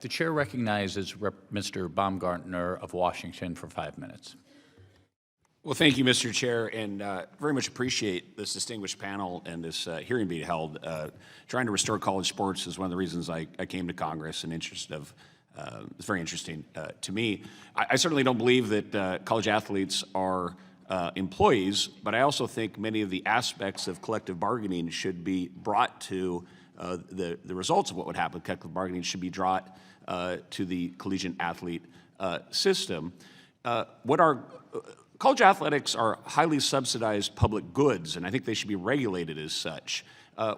The chair recognizes Mr. Baumgartner of Washington for 5 minutes. Well, thank you, Mr. Chair, and very much appreciate this distinguished panel and this hearing being held. Trying to restore college sports is one of the reasons I came to Congress, and it's very interesting to me. I certainly don't believe that college athletes are employees, but I also think many of the aspects of collective bargaining should be brought to the results of what would happen with collective bargaining should be brought to the collegiate athlete system. College athletics are highly subsidized public goods, and I think they should be regulated as such.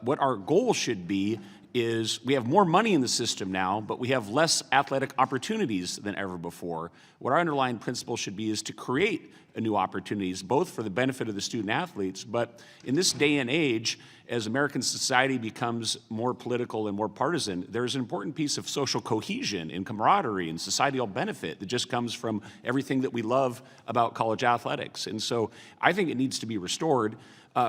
What our goal should be is we have more money in the system now, but we have less athletic opportunities than ever before. What our underlying principle should be is to create new opportunities, both for the benefit of the student athletes, but in this day and age, as American society becomes more political and more partisan, there's an important piece of social cohesion and camaraderie and societal benefit that just comes from everything that we love about college athletics. And so I think it needs to be restored.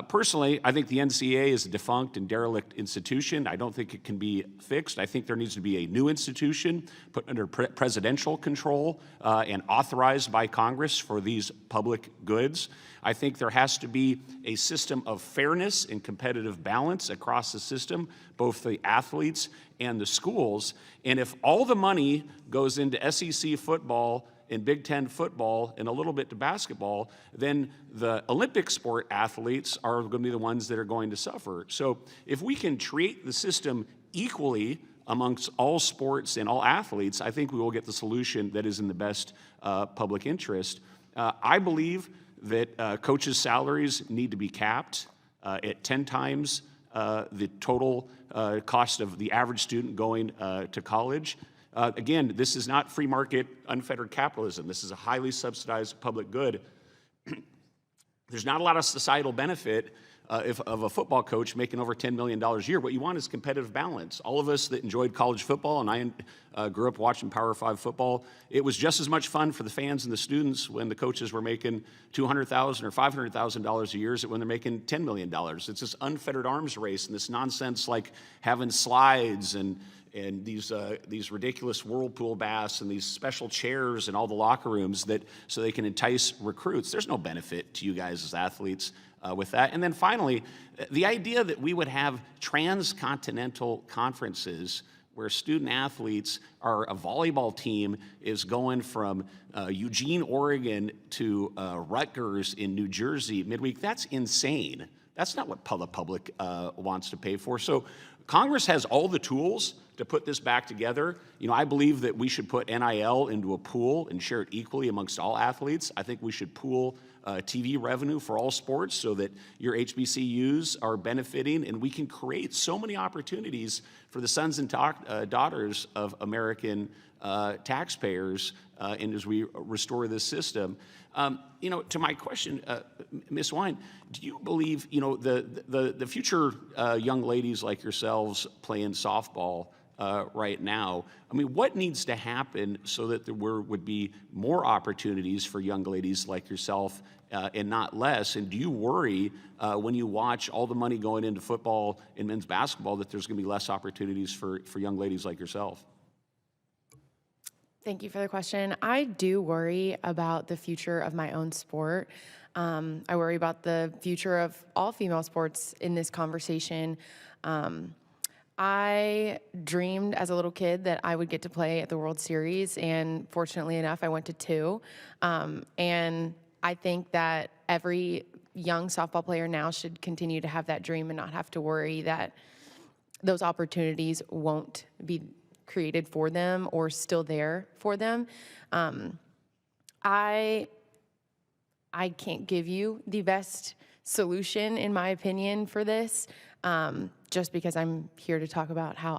Personally, I think the NCAA is a defunct and derelict institution. I don't think it can be fixed. I think there needs to be a new institution put under presidential control and authorized by Congress for these public goods. I think there has to be a system of fairness and competitive balance across the system, both the athletes and the schools. And if all the money goes into SEC football and Big Ten football and a little bit to basketball, then the Olympic sport athletes are going to be the ones that are going to suffer. So if we can treat the system equally amongst all sports and all athletes, I think we will get the solution that is in the best public interest. I believe that coaches' salaries need to be capped at 10 times the total cost of the average student going to college. Again, this is not free market, unfettered capitalism. This is a highly subsidized public good. There's not a lot of societal benefit of a football coach making over $10 million a year. What you want is competitive balance. All of us that enjoyed college football, and I grew up watching Power 5 football, it was just as much fun for the fans and the students when the coaches were making $200,000 or $500,000 a year as when they're making $10 million. It's this unfettered arms race and this nonsense like having slides and these ridiculous whirlpool baths and these special chairs in all the locker rooms so they can entice recruits. There's no benefit to you guys as athletes with that. And then finally, the idea that we would have transcontinental conferences where student athletes are a volleyball team is going from Eugene, Oregon to Rutgers in New Jersey midweek, that's insane. That's not what the public wants to pay for. So Congress has all the tools to put this back together. You know, I believe that we should put NIL into a pool and share it equally amongst all athletes. I think we should pool TV revenue for all sports so that your HBCUs are benefiting, and we can create so many opportunities for the sons and daughters of American taxpayers and as we restore this system. You know, to my question, Ms. Wine, do you believe, you know, the future young ladies like yourselves playing softball right now, I mean, what needs to happen so that there would be more opportunities for young ladies like yourself and not less? And do you worry when you watch all the money going into football and men's basketball that there's going to be less opportunities for young ladies like yourself? Thank you for the question. I do worry about the future of my own sport. I worry about the future of all female sports in this conversation. I dreamed as a little kid that I would get to play at the World Series, and fortunately enough, I went to 2. And I think that every young softball player now should continue to have that dream and not have to worry that those opportunities won't be created for them or still there for them. I can't give you the best solution, in my opinion, for this, just because I'm here to talk about how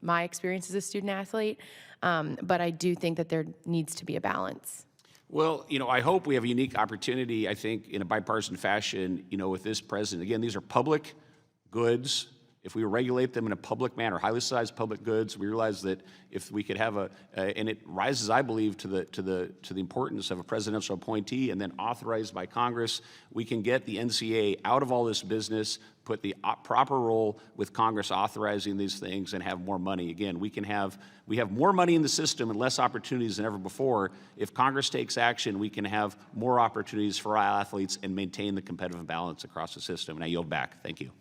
my experience as a student athlete. But I do think that there needs to be a balance. Well, you know, I hope we have a unique opportunity, I think, in a bipartisan fashion, you know, with this president. Again, these are public goods. If we regulate them in a public manner, highly subsidized public goods, we realize that if we could have and it rises, I believe, to the importance of a presidential appointee and then authorized by Congress, we can get the NCAA out of all this business, put the proper role with Congress authorizing these things, and have more money. Again, we have more money in the system and less opportunities than ever before. If Congress takes action, we can have more opportunities for our athletes and maintain the competitive balance across the system. And I yield back. Thank you.